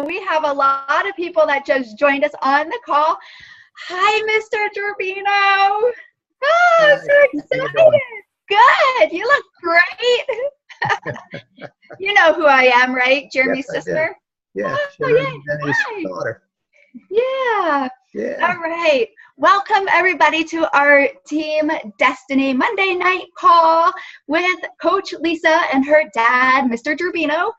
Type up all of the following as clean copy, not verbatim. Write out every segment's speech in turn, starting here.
we have a lot of people that just joined us on the call. Hi, Mr. Gerbino. Oh, I'm so excited. Good. You look great. You know who I am, right? Jeremy's sister? Yeah. Oh, yeah. Hi. Daughter. Yeah. Yeah. All right. Welcome, everybody, to our Team Destiny Monday night call with Coach Lisa and her dad, Mr. Gerbino.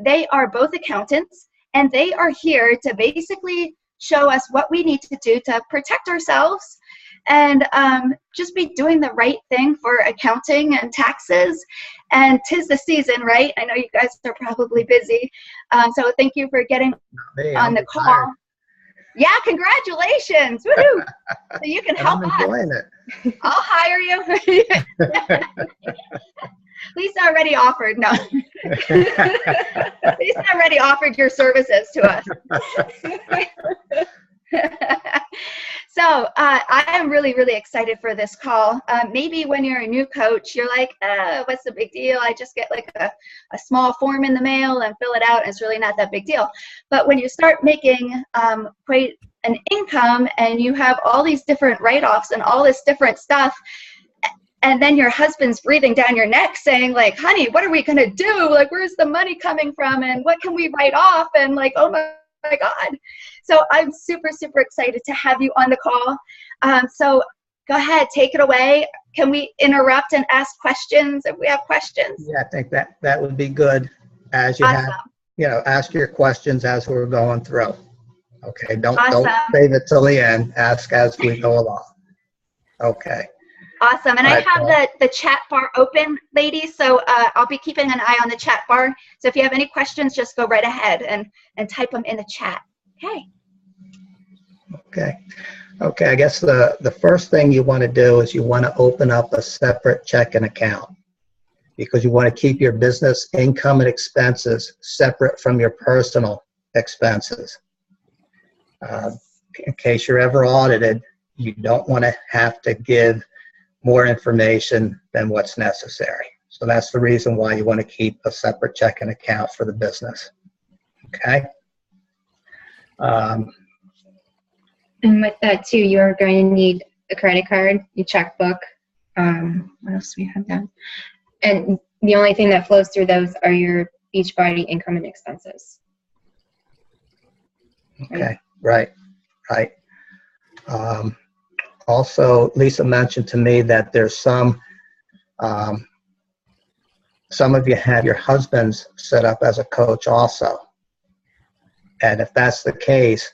They are both accountants, and they are here to basically show us what we need to do to protect ourselves and just be doing the right thing for accounting and taxes. And 'tis the season, right? I know you guys are probably busy. So thank you for getting on the call. Tired. Yeah, congratulations. Woohoo. So you can help us. I'm enjoying it. I'll hire you. Lisa already offered. No. Lisa already offered your services to us. So I am really, really excited for this call. Maybe when you're a new coach, you're like, what's the big deal? I just get like a small form in the mail and fill it out, and it's really not that big deal. But when you start making quite an income and you have all these different write-offs and all this different stuff, and then your husband's breathing down your neck saying like, honey, what are we going to do? Like, where's the money coming from? And what can we write off? And like, oh my God. So I'm super, super excited to have you on the call. So go ahead, take it away. Can we interrupt and ask questions if we have questions? Yeah, I think that would be good as you Awesome. have, ask your questions as we're going through. Okay, don't Awesome. save it till the end. Ask as we go along. Okay. Awesome. And I have the chat bar open, ladies, so I'll be keeping an eye on the chat bar. So if you have any questions, just go right ahead and type them in the chat. Okay, I guess the first thing you want to do is you want to open up a separate checking account because you want to keep your business income and expenses separate from your personal expenses. In case you're ever audited, you don't want to have to give more information than what's necessary. So that's the reason why you want to keep a separate checking account for the business. Okay. And with that too, you're going to need a credit card, your checkbook. What else do we have down? And the only thing that flows through those are your Beachbody income and expenses. Okay, right. Also, Lisa mentioned to me that there's some of you have your husbands set up as a coach also. And if that's the case,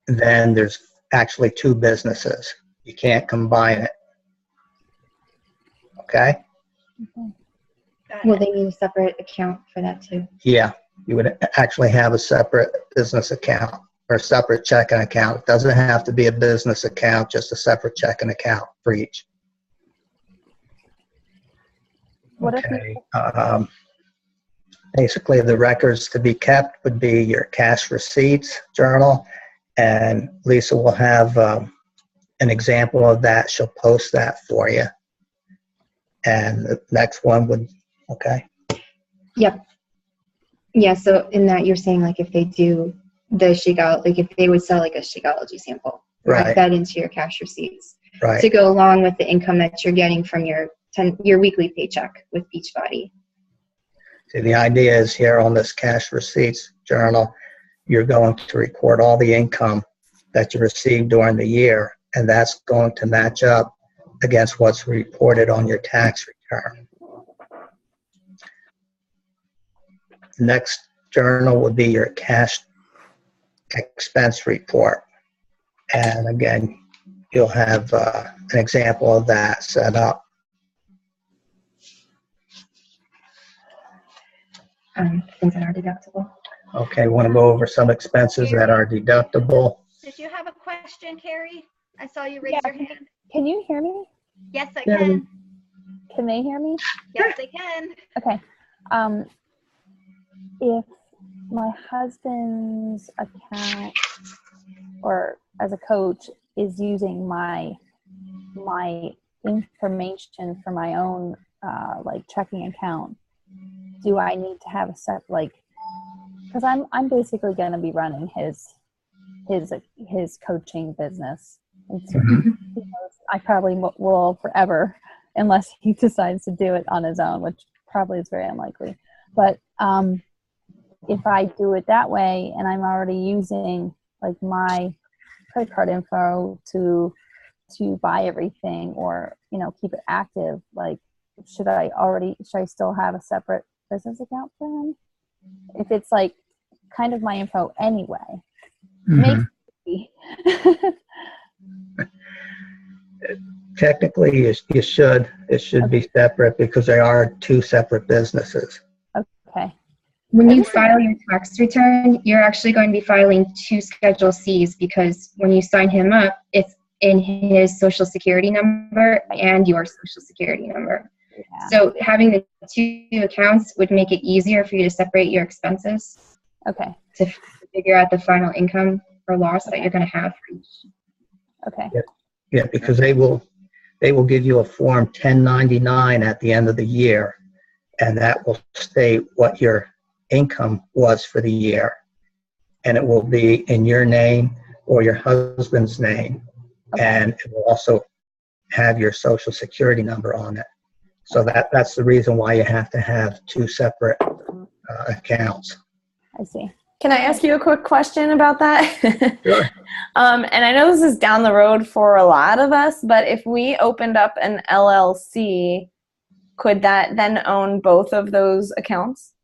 then there's actually two businesses. You can't combine it. Okay? Will they need a separate account for that too? Yeah, you would actually have a separate business account or a separate checking account. It doesn't have to be a business account, just a separate checking account for each. Okay. Basically, the records to be kept would be your cash receipts journal, and Lisa will have an example of that. She'll post that for you. And the next one would, okay? Yep. Yeah, so in that you're saying like if they do the Shakeology, like if they would sell like a Shakeology sample, right, write that into your cash receipts, right, to go along with the income that you're getting from your weekly paycheck with Beachbody. See, the idea is here on this cash receipts journal, you're going to record all the income that you received during the year, and that's going to match up against what's reported on your tax return. Next journal would be your cash expense report. And again, you'll have an example of that set up. Things that are deductible. Okay, want to go over some expenses that are deductible. Did you have a question, Carrie? I saw you raise your hand. Can you hear me? Yes, I can. Can they hear me? Yes, they can. Okay. If my husband's account or as a coach is using my information for my own like checking account, do I need to have a set, like because I'm basically going to be running his coaching business. And so I probably will forever, unless he decides to do it on his own, which probably is very unlikely. But if I do it that way, and I'm already using like my credit card info to buy everything, or keep it active, like should I still have a separate business account for him if it's like kind of my info anyway? Mhm. Maybe. Technically, you should. It should be separate because they are two separate businesses. Okay. When you file your tax return, you're actually going to be filing two Schedule Cs, because when you sign him up, it's in his Social Security number and your Social Security number. Yeah. So having the two accounts would make it easier for you to separate your expenses Okay. to figure out the final income or loss that you're going to have for each. Okay. Yeah, because they will give you a Form 1099 at the end of the year, and that will state what your income was for the year, and it will be in your name or your husband's name, and it will also have your Social Security number on it. So that's the reason why you have to have two separate accounts. I see. Can I ask you a quick question about that? Sure. And I know this is down the road for a lot of us, but if we opened up an LLC, could that then own both of those accounts?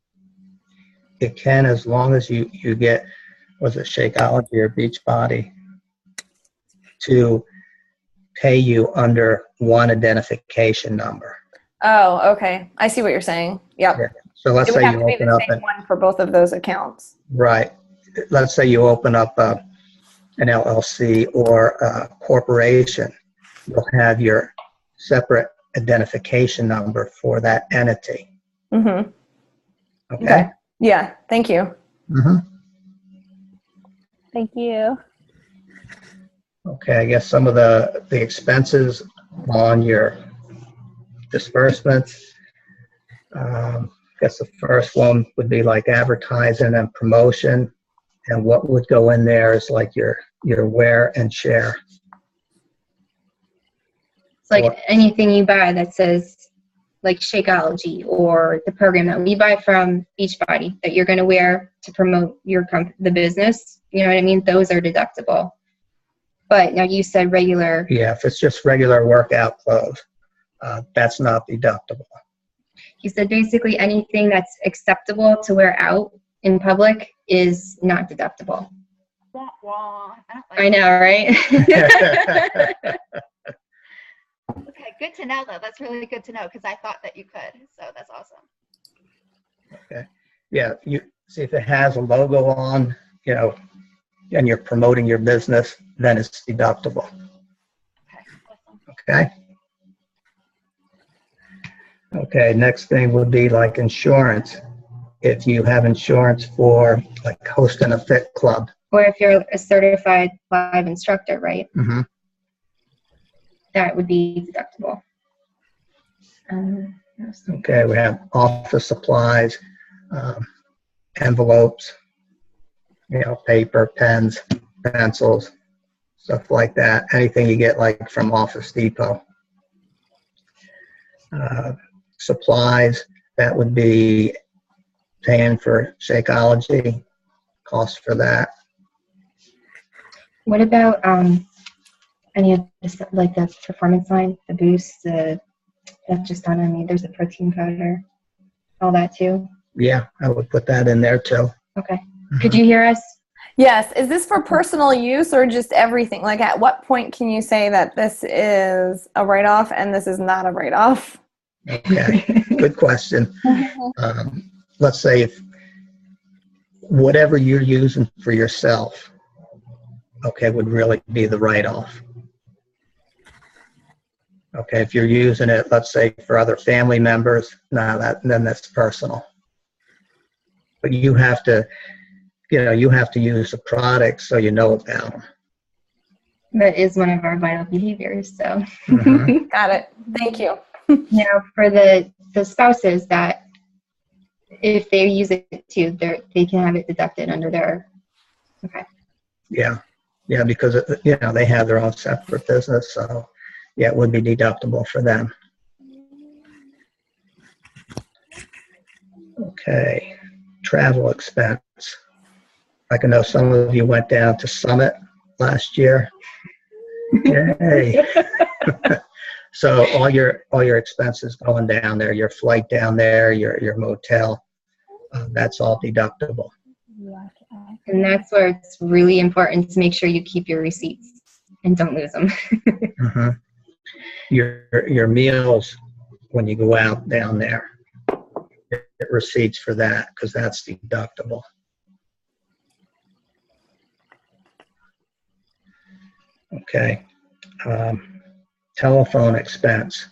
It can, as long as you get, was it Shakeology or Beachbody, to pay you under one identification number. Oh, okay. I see what you're saying. Yep. Yeah. So let's It would say have you to be open the up same one for both of those accounts. right. Let's say you open up an LLC or a corporation. You'll have your separate identification number for that entity. Mm-hmm. Okay. Yeah. Thank you. Mm-hmm. Thank you. Okay. I guess some of the expenses on your disbursements. I guess the first one would be like advertising and promotion, and what would go in there is like your wear and share. It's like anything you buy that says like Shakeology or the program that we buy from Beachbody that you're going to wear to promote the business. You know what I mean? Those are deductible. But now you said regular. Yeah, if it's just regular workout clothes, that's not deductible. You said basically anything that's acceptable to wear out in public is not deductible. Wah, wah. I know, right? Okay, good to know though. That's really good to know because I thought that you could. So that's awesome. Okay. Yeah, you see if it has a logo on, and you're promoting your business, then it's deductible. Okay, awesome. Okay. Okay, next thing would be like insurance. If you have insurance for like hosting a fit club. Or if you're a certified live instructor, right? Mm-hmm. That would be deductible. Okay, we have office supplies, envelopes, paper, pens, pencils, stuff like that. Anything you get like from Office Depot. Supplies, that would be paying for Shakeology, cost for that. What about any of the, like the performance line, the boost, that's just on me. There's a protein powder, all that too? Yeah, I would put that in there too. Okay. Mm-hmm. Could you hear us? Yes. Is this for personal use or just everything? Like at what point can you say that this is a write-off and this is not a write-off? Okay, good question. Let's say if whatever you're using for yourself, would really be the write-off. Okay, if you're using it, let's say for other family members, then that's personal. But you have to, use the product so you know about them. That is one of our vital behaviors, so. Mm-hmm. Got it. Thank you. Now, for the spouses that if they use it too, they can have it deducted under their. Okay. Yeah, yeah, because you know they have their own separate business, so yeah, it would be deductible for them. Okay, travel expense. Like I know some of you went down to Summit last year. Yay! So all your expenses going down there, your flight down there, your motel, that's all deductible. And that's where it's really important to make sure you keep your receipts and don't lose them. Mm-hmm. Your meals when you go out down there, get receipts for that because that's deductible. Okay. Telephone expense.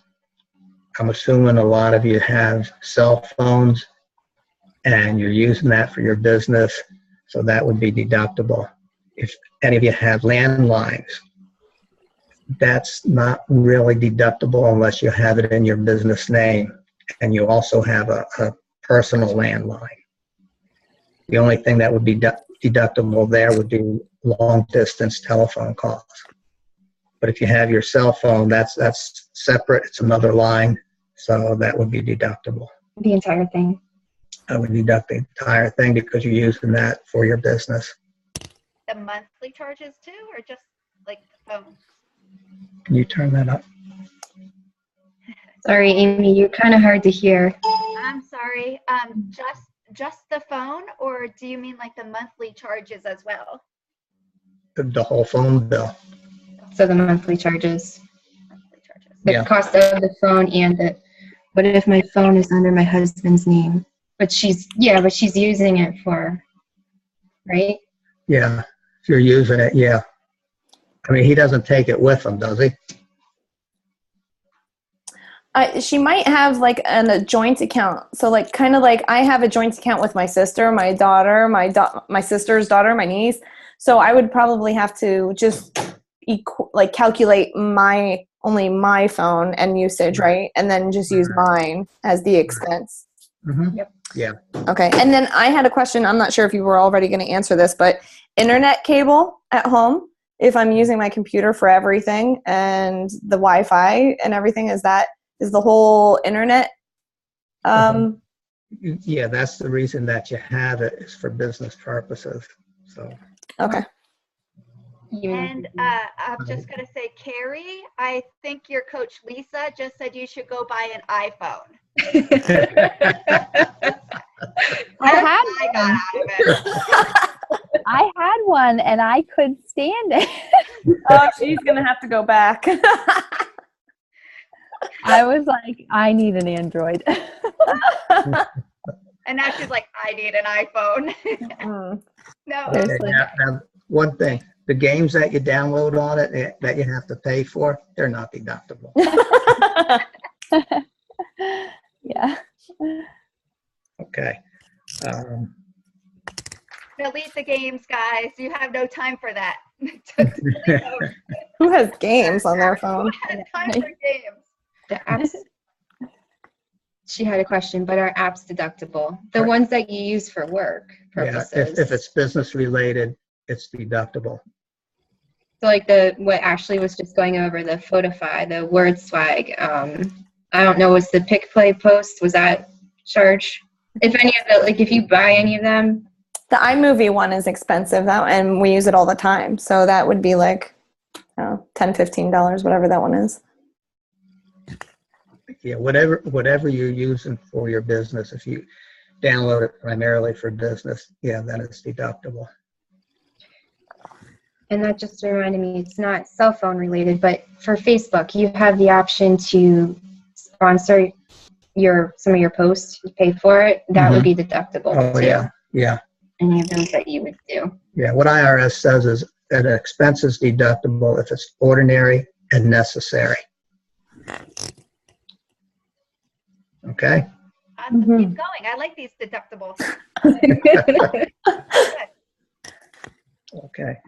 I'm assuming a lot of you have cell phones and you're using that for your business, so that would be deductible. If any of you have landlines, that's not really deductible unless you have it in your business name and you also have a personal landline. The only thing that would be deductible there would be long distance telephone calls. But if you have your cell phone, that's separate. It's another line, so that would be deductible. The entire thing. I would deduct the entire thing because you're using that for your business. The monthly charges too, or just like the phone? Can you turn that up? Sorry, Amy, you're kind of hard to hear. I'm sorry. Just the phone, or do you mean like the monthly charges as well? The whole phone bill. So the monthly charges. Monthly charges. The cost of the phone and the. What if my phone is under my husband's name? But she's using it for, right? Yeah, if you're using it, yeah. I mean, he doesn't take it with him, does he? She might have like a joint account. So like kind of like I have a joint account with my sister, my daughter, my sister's daughter, my niece. So I would probably have to just calculate only my phone and usage, right? And then just use mine as the expense. Mm-hmm. Yep. Yeah. Okay. And then I had a question. I'm not sure if you were already going to answer this, but internet cable at home, if I'm using my computer for everything and the Wi-Fi and everything, is the whole internet? Yeah, that's the reason that you have it, is for business purposes. So. Okay. And I'm just going to say, Carrie, I think your coach Lisa just said you should go buy an iPhone. I had one and I could stand it. Oh, she's going to have to go back. I was like, I need an Android. And now she's like, I need an iPhone. No. Okay, now, one thing. The games that you download on it that you have to pay for, they're not deductible. Yeah. Okay. Delete the games, guys. You have no time for that. Who has games on their phone? Who has time for games? The apps. She had a question, but are apps deductible? The ones that you use for work purposes. Yeah, if it's business related, it's deductible. So like what Ashley was just going over, the Photify, the Word Swag, I don't know, was the Pick Play Post, was that charge? If any of the, like if you buy any of them? The iMovie one is expensive, and we use it all the time. So that would be like, $10, $15, whatever that one is. Yeah, whatever you're using for your business, if you download it primarily for business, yeah, then it's deductible. And that just reminded me, it's not cell phone related, but for Facebook, you have the option to sponsor some of your posts, pay for it. That would be deductible too. Yeah. Any of those that you would do. Yeah, what IRS says is that an expense is deductible if it's ordinary and necessary. Okay? Keep going. I like these deductibles. Okay.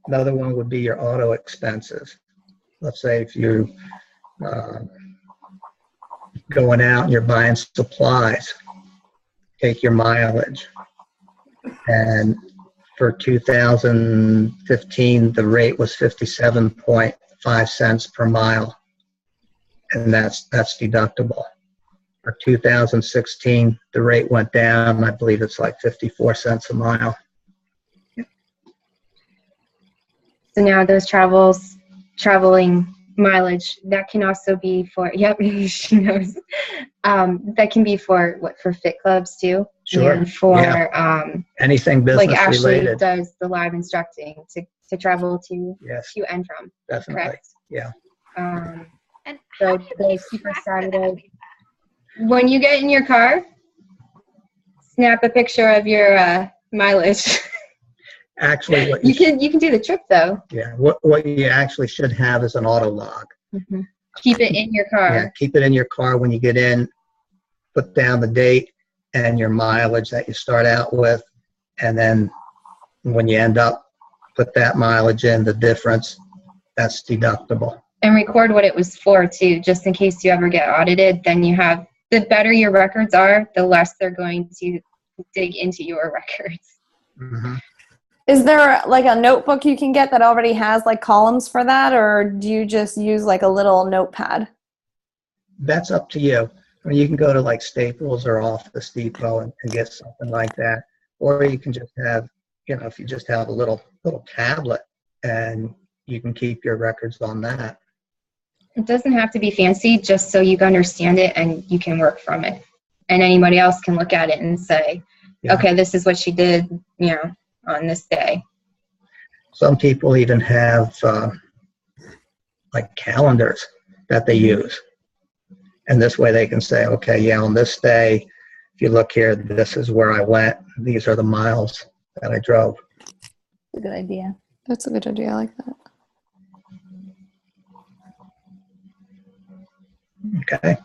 Another one would be your auto expenses. Let's say if you're going out and you're buying supplies, take your mileage. And for 2015, the rate was 57.5 cents per mile. And that's deductible. For 2016, the rate went down. I believe it's like 54 cents a mile. So now those traveling mileage, that can also be for, yep, she knows. That can be for what, for fit clubs too? Sure. And for anything business like Ashley related. does the live instructing to travel to Yes, to and from. definitely. Correct. Yeah. And So how do you the keep Super track of that? Saturday. When you get in your car, snap a picture of your mileage. Actually, what You can do the trip though. yeah, what you actually should have is an auto log. Mm-hmm. Keep it in your car. Yeah, keep it in your car when you get in. Put down the date and your mileage that you start out with, and then when you end up, put that mileage in. The difference, that's deductible. And record what it was for too, just in case you ever get audited. Then you have, the better your records are, the less they're going to dig into your records. Mm-hmm. Is there like a notebook you can get that already has like columns for that, or do you just use like a little notepad? That's up to you. I mean, you can go to like Staples or Office Depot and get something like that, or you can just have, if you just have a little tablet and you can keep your records on that. It doesn't have to be fancy, just so you can understand it and you can work from it. And anybody else can look at it and say, Yeah. okay, this is what she did, on this day. Some people even have like calendars that they use. And this way they can say, okay, yeah, on this day, if you look here, this is where I went. These are the miles that I drove. It's a good idea. That's a good idea. I like that. Okay.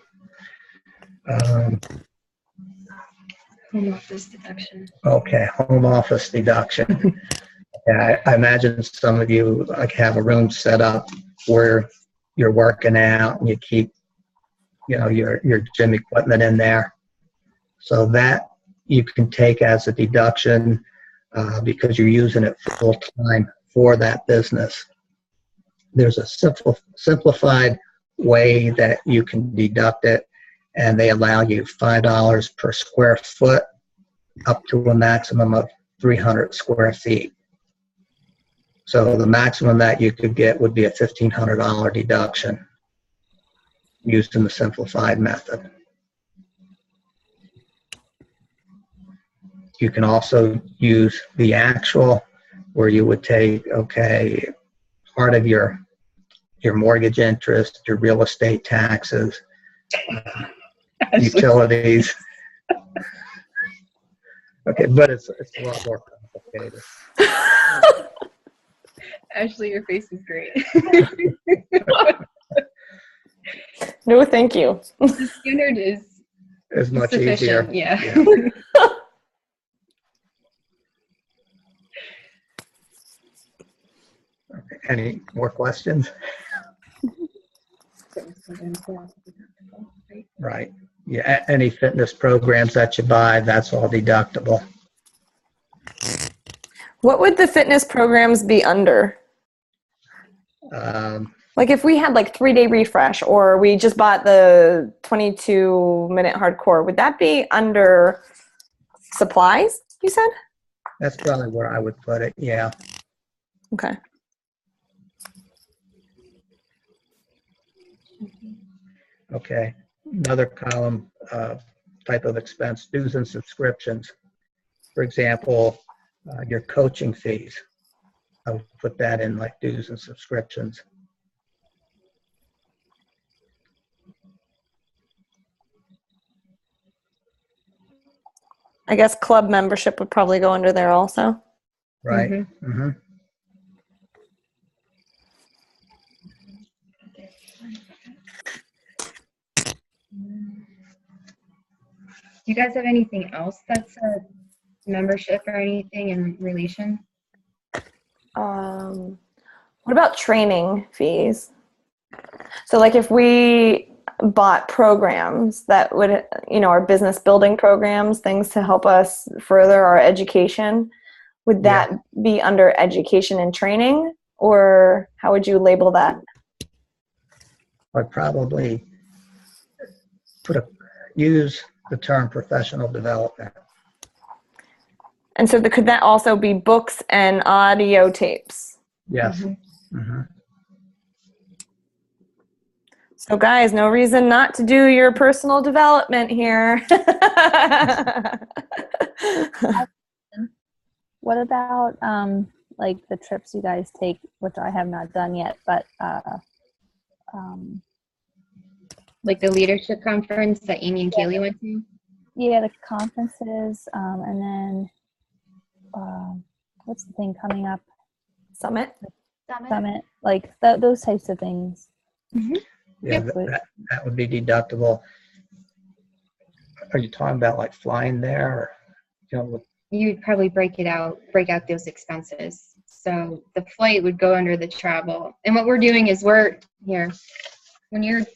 Home office deduction. Okay, home office deduction. Yeah, I imagine some of you like have a room set up where you're working out and you keep, your gym equipment in there. So that you can take as a deduction because you're using it full time for that business. There's a simplified way that you can deduct it, and they allow you $5 per square foot up to a maximum of 300 square feet. So the maximum that you could get would be a $1,500 deduction used in the simplified method. You can also use the actual, where you would take, okay, part of your mortgage interest, your real estate taxes, utilities. Okay, but it's a lot more complicated. Ashley, your face is great. No, thank you. The standard is Much sufficient. easier. Yeah. Okay, any more questions? Right. Yeah, any fitness programs that you buy, that's all deductible. What would the fitness programs be under? Like if we had like 3-day refresh, or we just bought the 22-minute hardcore, would that be under supplies, you said? That's probably where I would put it, yeah. Okay. Okay, another column type of expense, dues and subscriptions. For example, your coaching fees. I would put that in like dues and subscriptions. I guess club membership would probably go under there also. Right. Mm-hmm. Mm-hmm. Do you guys have anything else that's a membership or anything in relation? What about training fees? So like if we bought programs that would, are business building programs, things to help us further our education. Would that be under education and training, or how would you label that? I'd probably use the term professional development. And so could that also be books and audio tapes? Yes. Mm-hmm. Mm-hmm. So guys, no reason not to do your personal development here. What about like the trips you guys take, which I have not done yet, but like the leadership conference that Amy and Kaylee went to? Yeah, the conferences, and then what's the thing coming up? Summit, like those types of things. Mm-hmm. Yeah, that would be deductible. Are you talking about like flying there, or You'd probably break out those expenses. So the flight would go under the travel. And what we're doing is when you're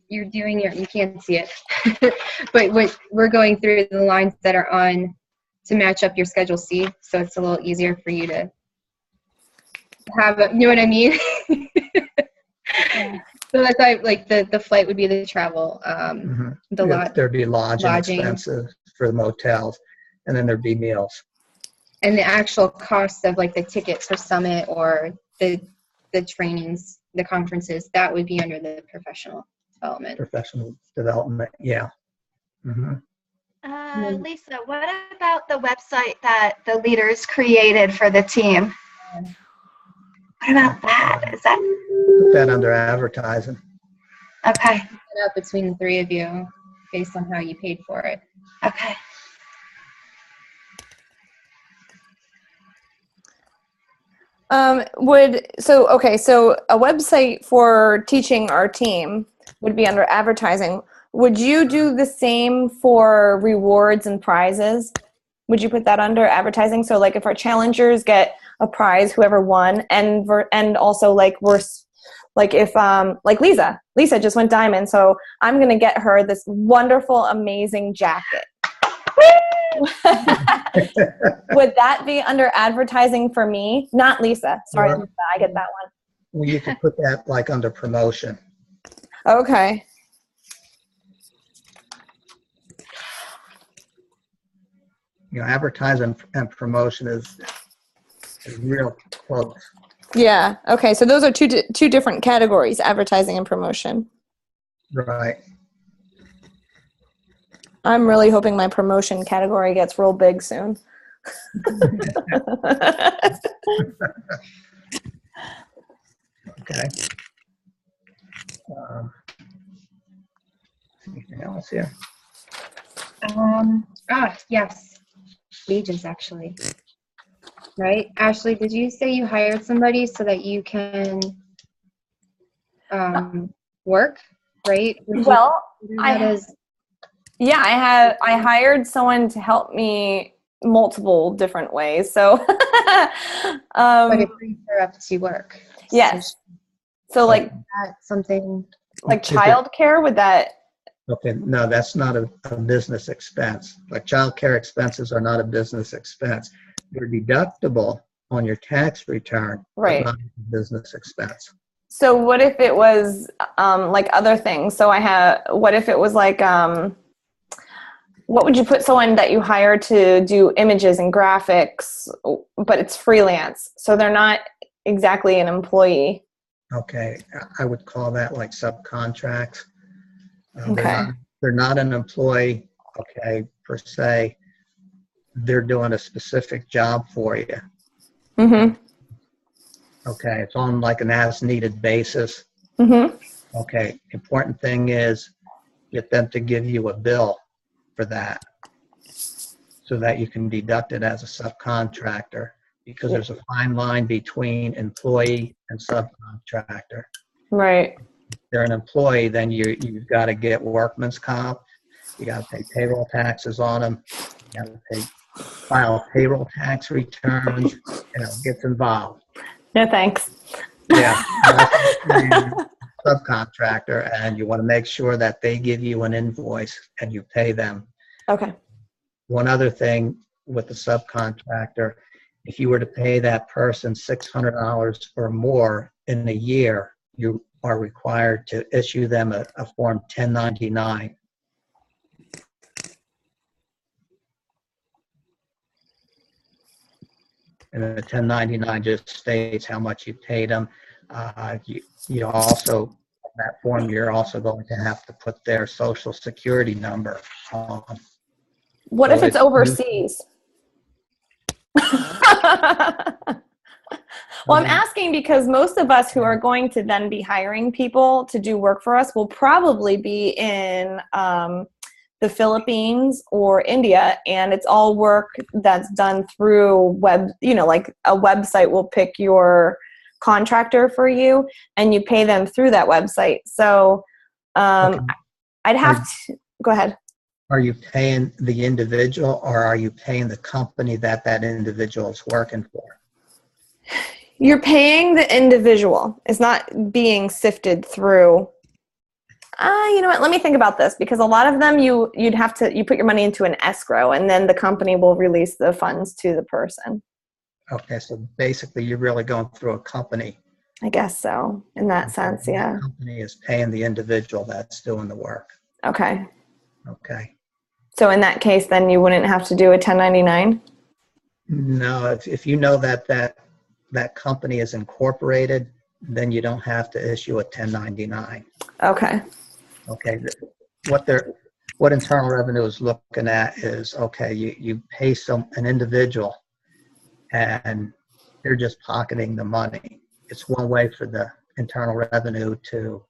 doing you can't see it, but we're going through the lines that are on to match up your Schedule C, so it's a little easier for you to have you know what I mean? Yeah. So that's why, like, the flight would be the travel, there'd be lodging expenses for the motels, and then there'd be meals. And the actual cost of like the tickets for Summit or the trainings, the conferences, that would be under the professional development. Professional development, yeah. Mm-hmm. Lisa, what about the website that the leaders created for the team? What about that? Is that Put that under advertising. okay? It up between the three of you based on how you paid for it. Okay. So a website for teaching our team would be under advertising. Would you do the same for rewards and prizes? Would you put that under advertising? So like if our challengers get a prize, whoever won, and also like if like Lisa just went diamond, so I'm gonna get her this wonderful, amazing jacket. Would that be under advertising for me? Not Lisa. Sorry, Lisa, I get that one. Well, you could put that like under promotion. Okay. Advertising and promotion is real close. Yeah. Okay. So those are two different categories: advertising and promotion. Right. I'm really hoping my promotion category gets real big soon. Okay. Anything else here? Yes. Wages, actually. Right? Ashley, did you say you hired somebody so that you can work, right? Well, I hired someone to help me multiple different ways. So but it brings her up to work. Yes. So like something like childcare, would that? Okay, no, that's not a business expense. Like childcare expenses are not a business expense. They're deductible on your tax return, right? But not a business expense. So what if it was like other things? So what if it was like, what would you put someone that you hire to do images and graphics, but it's freelance, so they're not exactly an employee? Okay, I would call that like subcontracts. Okay. They're not an employee, okay, per se. They're doing a specific job for you. Mm-hmm. Okay, it's on like an as-needed basis. Mm-hmm. Okay, important thing is get them to give you a bill for that so that you can deduct it as a subcontractor, because there's a fine line between employee and subcontractor. Right. If they're an employee, then you've got to get workman's comp. You got to pay payroll taxes on them. You got to file payroll tax returns. It gets involved. No thanks. Yeah. subcontractor, and you want to make sure that they give you an invoice and you pay them. Okay. One other thing with the subcontractor, if you were to pay that person $600 or more in a year, you are required to issue them a Form 1099. And the 1099 just states how much you paid them. You also, that form, you're also going to have to put their social security number on. What So if it's overseas? Well, I'm asking because most of us who are going to then be hiring people to do work for us will probably be in the Philippines or India, and it's all work that's done through web, like a website will pick your contractor for you and you pay them through that website. So Okay. I'd have to, go ahead. Are you paying the individual, or are you paying the company that that individual is working for? You're paying the individual. It's not being sifted through. You know what? Let me think about this, because a lot of them you put your money into an escrow and then the company will release the funds to the person. Okay, so basically you're really going through a company. I guess so, in that sense, yeah. The company is paying the individual that's doing the work. Okay. Okay. So in that case, then you wouldn't have to do a 1099? No, if you know that company is incorporated, then you don't have to issue a 1099. Okay. Okay. What Internal Revenue is looking at is, okay, you pay an individual and they're just pocketing the money. It's one way for the Internal Revenue to,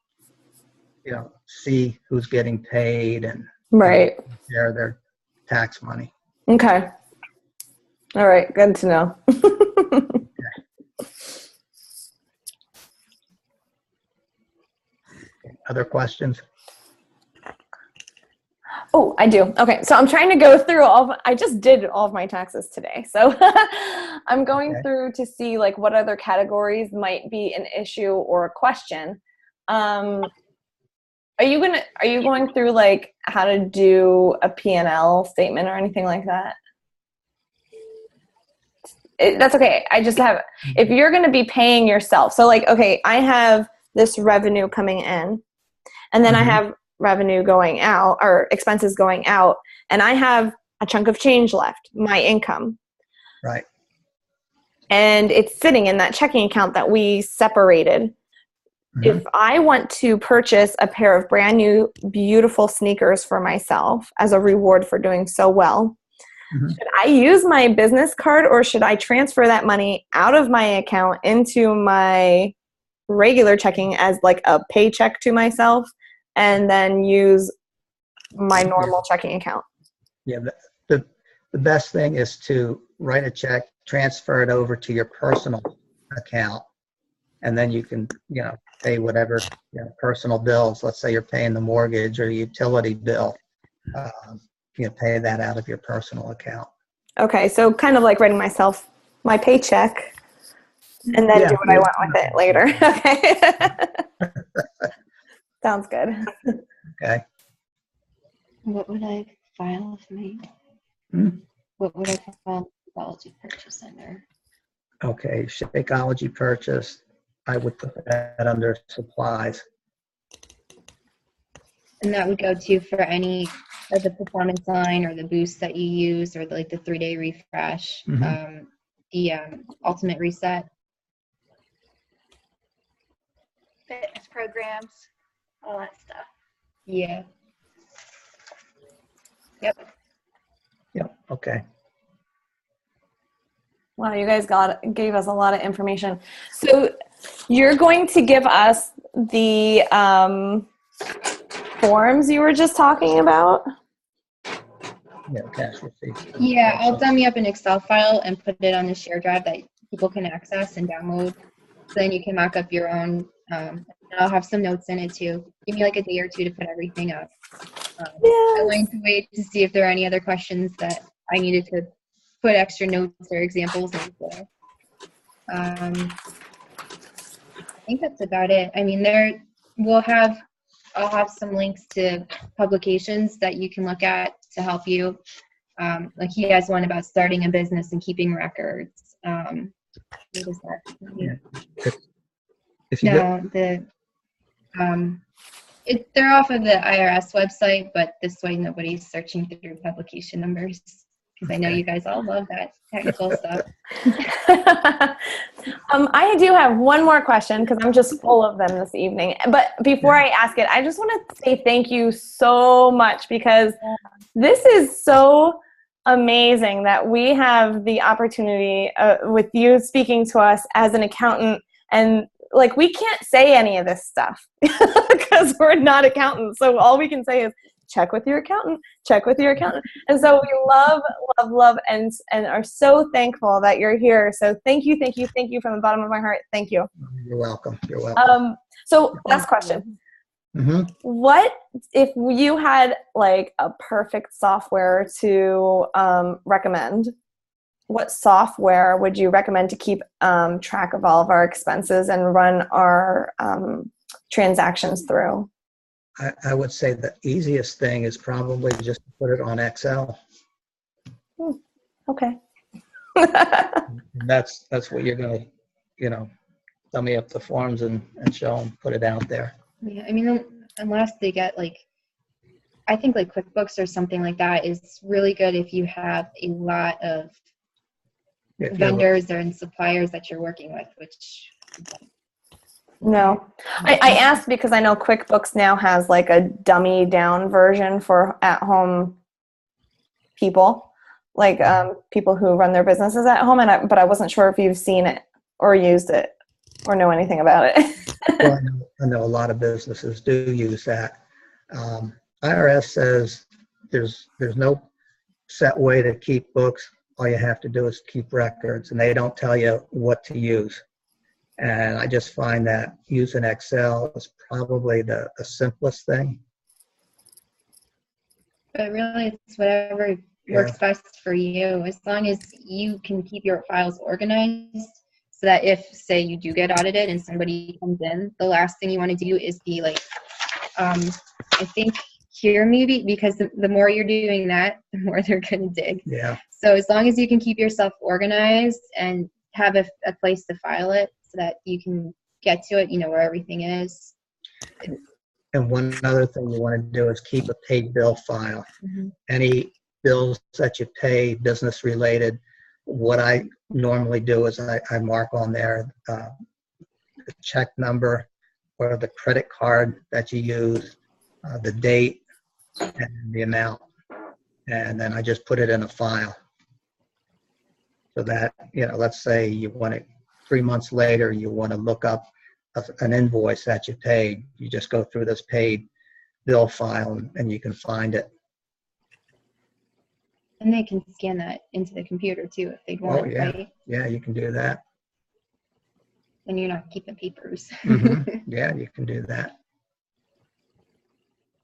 see who's getting paid and Right. share their tax money. Okay. All right. Good to know. Other questions? Oh, I do. Okay. So I'm trying to go through I just did all of my taxes today. So I'm going through to see like what other categories might be an issue or a question. Are you going through like how to do a P&L statement or anything like that? That's okay. I just have, if you're going to be paying yourself. So like, okay, I have this revenue coming in and then I have revenue going out or expenses going out, and I have a chunk of change left, my income. Right. And it's sitting in that checking account that we separated. If I want to purchase a pair of brand new, beautiful sneakers for myself as a reward for doing so well, should I use my business card or should I transfer that money out of my account into my regular checking as like a paycheck to myself and then use my normal checking account? Yeah, the best thing is to write a check, transfer it over to your personal account, and then you can, pay whatever personal bills. Let's say you're paying the mortgage or utility bill. Pay that out of your personal account. Okay, so kind of like writing myself my paycheck and then do what I want with it later. Okay. Sounds good. Okay. What would I file for me? What would I file Shakeology purchase under? Okay, Shakeology purchase, I would put that under supplies. And that would go to for any of the performance line or the boost that you use or like the 3-day refresh, the ultimate reset. Fitness programs, all that stuff. Yeah. Yep. Okay. Wow, you guys gave us a lot of information. So you're going to give us the forms you were just talking about? Yeah, cash receipt. Yeah, I'll dummy up an Excel file and put it on the share drive that people can access and download. So then you can mock up your own. And I'll have some notes in it too. Give me like a day or two to put everything up. I wanted to wait to see if there are any other questions that I needed to put extra notes or examples into. I think that's about it. I mean, I'll have some links to publications that you can look at to help you. Like he has one about starting a business and keeping records. What is that? Yeah. If you they're off of the IRS website, but this way nobody's searching through publication numbers, because I know you guys all love that technical stuff. I do have one more question because I'm just full of them this evening. But before I ask it, I just want to say thank you so much, because this is so amazing that we have the opportunity with you speaking to us as an accountant. And like, we can't say any of this stuff because we're not accountants. So all we can say is check with your accountant, check with your accountant. And so we love, love, love, and are so thankful that you're here. So thank you, thank you, thank you from the bottom of my heart. Thank you. You're welcome. You're welcome. So last question. Mm-hmm. What if you had like a perfect software to recommend? What software would you recommend to keep track of all of our expenses and run our transactions through? I would say the easiest thing is probably just to put it on Excel. Okay. That's what you're going to, dummy up the forms and show them, put it out there. Yeah, I mean, unless they get I think like QuickBooks or something like that is really good if you have a lot of vendors and suppliers that you're working with, which... No. I asked because I know QuickBooks now has like a dummy down version for at-home people, like people who run their businesses at home, but I wasn't sure if you've seen it or used it or know anything about it. Well, I know a lot of businesses do use that. IRS says there's no set way to keep books. All you have to do is keep records, and they don't tell you what to use. And I just find that using Excel is probably the simplest thing. But really, it's whatever works best for you, as long as you can keep your files organized, so that if, say, you do get audited and somebody comes in, the last thing you want to do is be like, I think here maybe, because the more you're doing that, the more they're going to dig. Yeah. So as long as you can keep yourself organized and have a place to file it so that you can get to it, where everything is. And one other thing you want to do is keep a paid bill file. Mm-hmm. Any bills that you pay, business related, what I normally do is I mark on there the check number or the credit card that you use, the date, and the amount. And then I just put it in a file. So that, let's say you want it 3 months later, you want to look up an invoice that you paid. You just go through this paid bill file and you can find it. And they can scan that into the computer too if they want, right? Yeah, you can do that. And you're not keeping papers. Mm-hmm. Yeah, you can do that.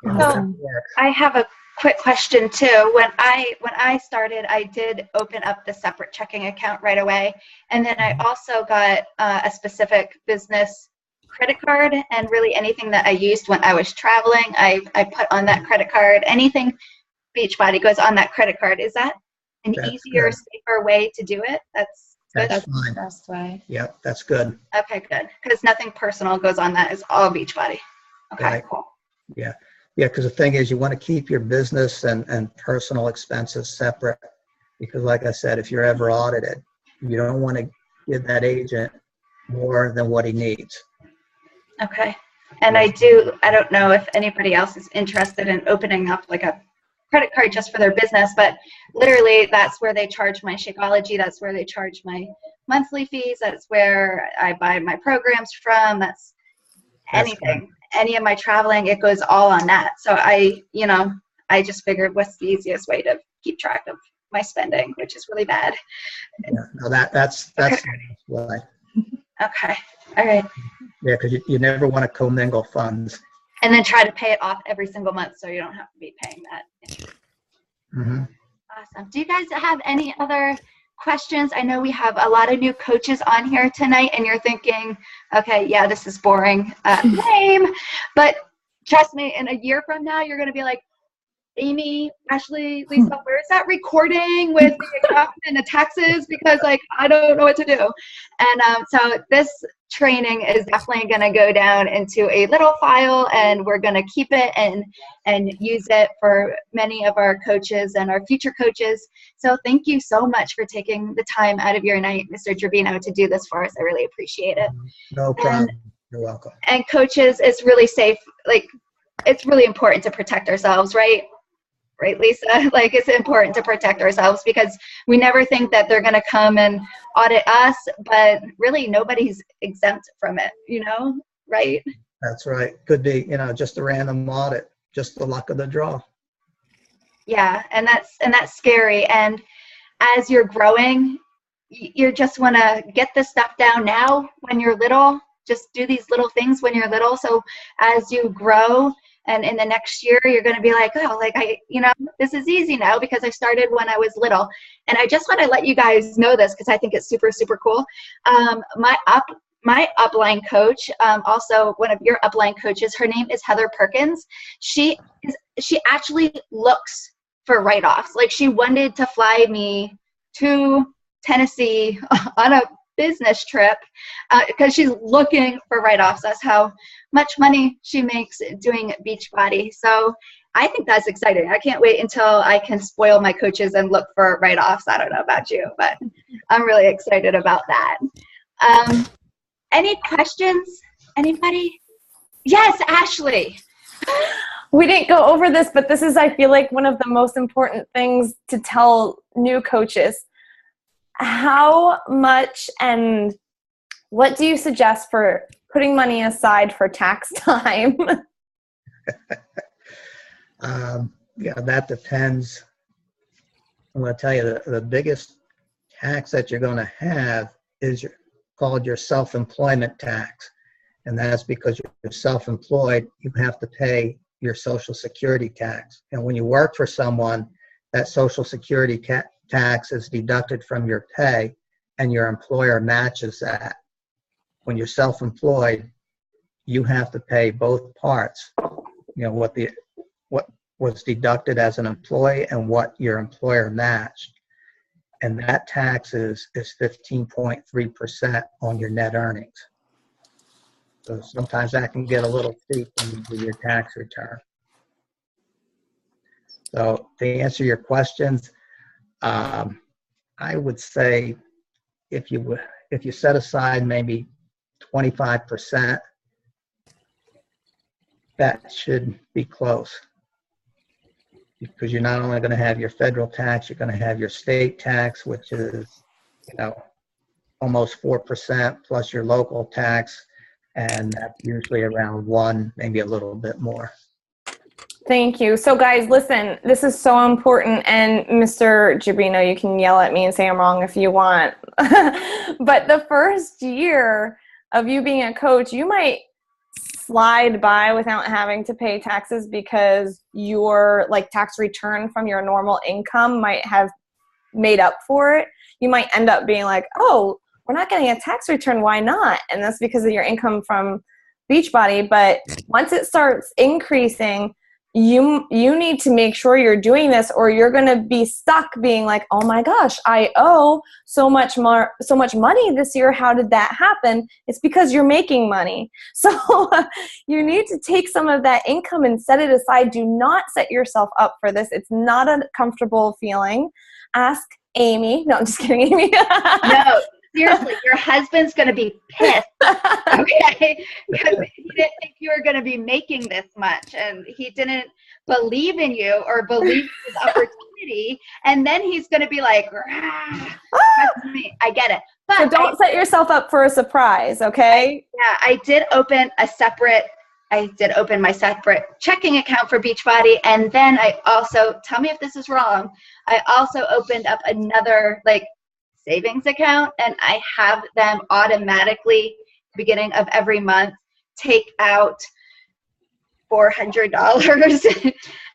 So I have a quick question too. When I started, I did open up the separate checking account right away, and then I also got a specific business credit card, and really anything that I used when I was traveling, I put on that credit card. Anything Beachbody goes on that credit card. Is that an easier, safer way to do it? That's good. That's fine. The best way. Yep, that's good. Okay, good. Because nothing personal goes on that. It's all Beachbody. Okay, right. Cool. Yeah, because the thing is, you want to keep your business and personal expenses separate, because like I said, if you're ever audited, you don't want to give that agent more than what he needs. Okay. And I don't know if anybody else is interested in opening up like a credit card just for their business, but literally that's where they charge my Shakeology. That's where they charge my monthly fees. That's where I buy my programs from. That's anything. Fun. Any of my traveling, it goes all on that. So I just figured what's the easiest way to keep track of my spending, which is really bad. Yeah, no, that's okay. Why. Okay. All right. Yeah, because you never want to commingle funds. And then try to pay it off every single month so you don't have to be paying that interest. Mm-hmm. Awesome. Do you guys have any other questions? I know we have a lot of new coaches on here tonight, and you're thinking, okay, yeah, this is boring, lame. But trust me, in a year from now, you're going to be like, Amy, Ashley, Lisa, where's that recording with the accountant and the taxes? Because like, I don't know what to do. And so this training is definitely going to go down into a little file, and we're going to keep it and use it for many of our coaches and our future coaches. So thank you so much for taking the time out of your night, Mr. Gerbino, to do this for us. I really appreciate it. No problem. You're welcome. And coaches, it's really safe. Like, it's really important to protect ourselves, right? Right, Lisa? Like, it's important to protect ourselves because we never think that they're going to come and audit us, but really nobody's exempt from it, you know, right? That's right. Could be, you know, just a random audit, just the luck of the draw. Yeah, and that's scary. And as you're growing, you just want to get this stuff down now when you're little. Just do these little things when you're little. So as you grow, and in the next year, you're going to be like, oh, like this is easy now because I started when I was little. And I just want to let you guys know this because I think it's super, super cool. My upline coach, also one of your upline coaches, her name is Heather Perkins. She actually looks for write-offs. Like, she wanted to fly me to Tennessee on a business trip because she's looking for write-offs. That's how much money she makes doing Beachbody. So I think that's exciting. I can't wait until I can spoil my coaches and look for write-offs. I don't know about you, but I'm really excited about that. Any questions? Anybody? Yes, Ashley. We didn't go over this, but this is, I feel like, one of the most important things to tell new coaches. How much and what do you suggest for putting money aside for tax time? Yeah, that depends. I'm going to tell you the biggest tax that you're going to have is called your self-employment tax. And that's because you're self-employed, you have to pay your Social Security tax. And when you work for someone, that Social Security tax is deducted from your pay, and your employer matches that. When you're self-employed, you have to pay both parts. You know, what was deducted as an employee and what your employer matched. And that tax is 15.3% on your net earnings. So sometimes that can get a little steep when you do your tax return. So to answer your questions, I would say if you set aside maybe 25%, that should be close. Because you're not only going to have your federal tax, you're going to have your state tax, which is, you know, almost 4%, plus your local tax, and that's usually around 1%, maybe a little bit more. Thank you. So guys, listen, this is so important. And Mr. Gerbino, you can yell at me and say I'm wrong if you want. But the first year of you being a coach, you might slide by without having to pay taxes because your tax return from your normal income might have made up for it. You might end up being like, oh, we're not getting a tax return. Why not? And that's because of your income from Beachbody. But once it starts increasing, you need to make sure you're doing this, or you're going to be stuck being like, oh my gosh, I owe so much money this year. How did that happen? It's because you're making money. So you need to take some of that income and set it aside. Do not set yourself up for this. It's not a comfortable feeling. Ask Amy. No, I'm just kidding, Amy. No. Seriously, your husband's going to be pissed, okay? Because he didn't think you were going to be making this much, and he didn't believe in you or believe in his opportunity, and then he's going to be like, that's me. I get it. But so don't set yourself up for a surprise, okay? I did open my separate checking account for Beachbody, and then I also, tell me if this is wrong, I also opened up another, savings account, and I have them automatically beginning of every month take out $400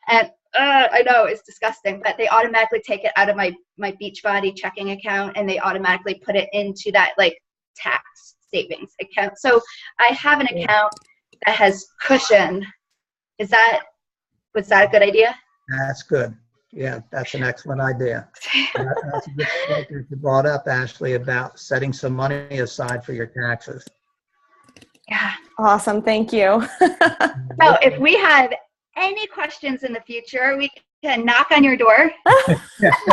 and I know it's disgusting, but they automatically take it out of my Beachbody checking account and they automatically put it into that like tax savings account. So I have an account that has cushion. Was that a good idea? That's good. Yeah, that's an excellent idea. That's a good point that you brought up, Ashley, about setting some money aside for your taxes. Yeah. Awesome. Thank you. So if we have any questions in the future, we can knock on your door,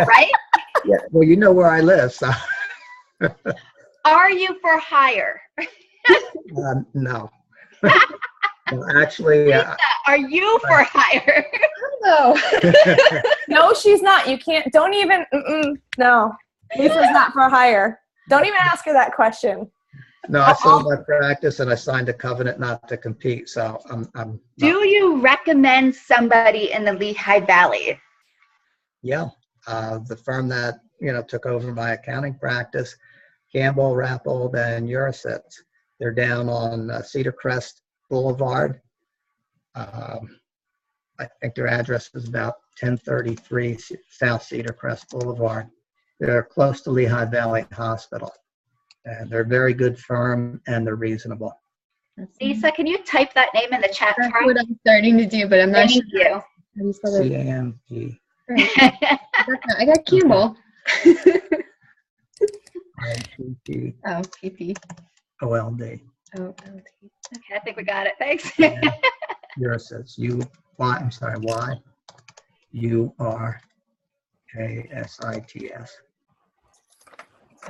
right? Yeah, well, you know where I live, so. Are you for hire? No. Well, actually, Are you for hire? No. No, she's not. You can't. Don't even. No. Lisa's not for hire. Don't even ask her that question. no, I sold my practice and I signed a covenant not to compete, so I'm not. Do you recommend somebody in the Lehigh Valley? Yeah, the firm that, took over my accounting practice, Campbell, Rappold, and Eurosits. They're down on Cedar Crest Boulevard. I think their address is about 1033 South Cedar Crest Boulevard. They're close to Lehigh Valley Hospital. And they're a very good firm and they're reasonable. Lisa, can you type that name in the chat That's for us? what I'm starting to do, but I'm not Thank sure. you. How do you spell it? CAMP. I got Campbell. IPP Oh, PP. OLD. Oh, Okay, I think we got it. Thanks. Eurosits. I'm sorry, YURASITS.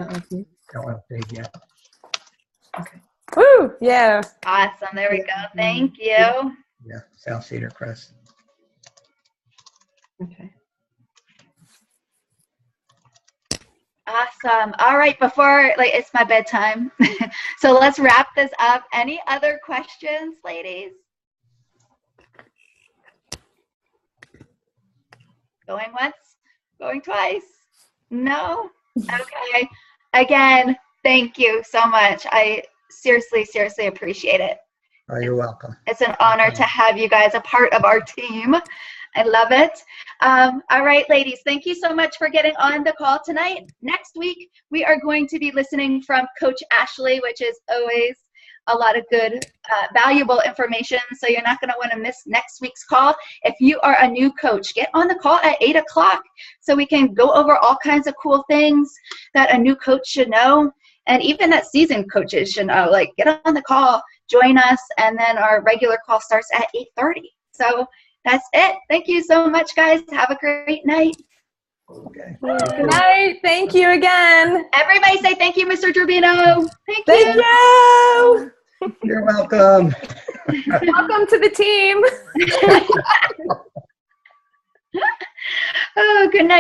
okay. LLC, yeah. Woo! Yeah. Awesome. There we go. Thank you. Yeah, South Cedar Crest. Okay. Awesome. All right, it's my bedtime. So let's wrap this up. Any other questions, ladies? Going once? Going twice? No? Okay. Again, thank you so much. I seriously appreciate it. Oh, you're welcome. It's an honor to have you guys a part of our team. I love it. All right, ladies, thank you so much for getting on the call tonight. Next week, we are going to be listening from Coach Ashley, which is always a lot of good, valuable information. So you're not going to want to miss next week's call. If you are a new coach, get on the call at 8 o'clock so we can go over all kinds of cool things that a new coach should know. And even that seasoned coaches should know, like get on the call, join us, and then our regular call starts at 8:30. So that's it. Thank you so much, guys. Have a great night. Okay. Good night. Thank you again. Everybody say thank you, Mr. Gerbino. Thank you. Thank you. You're welcome. Welcome to the team. Oh, good night.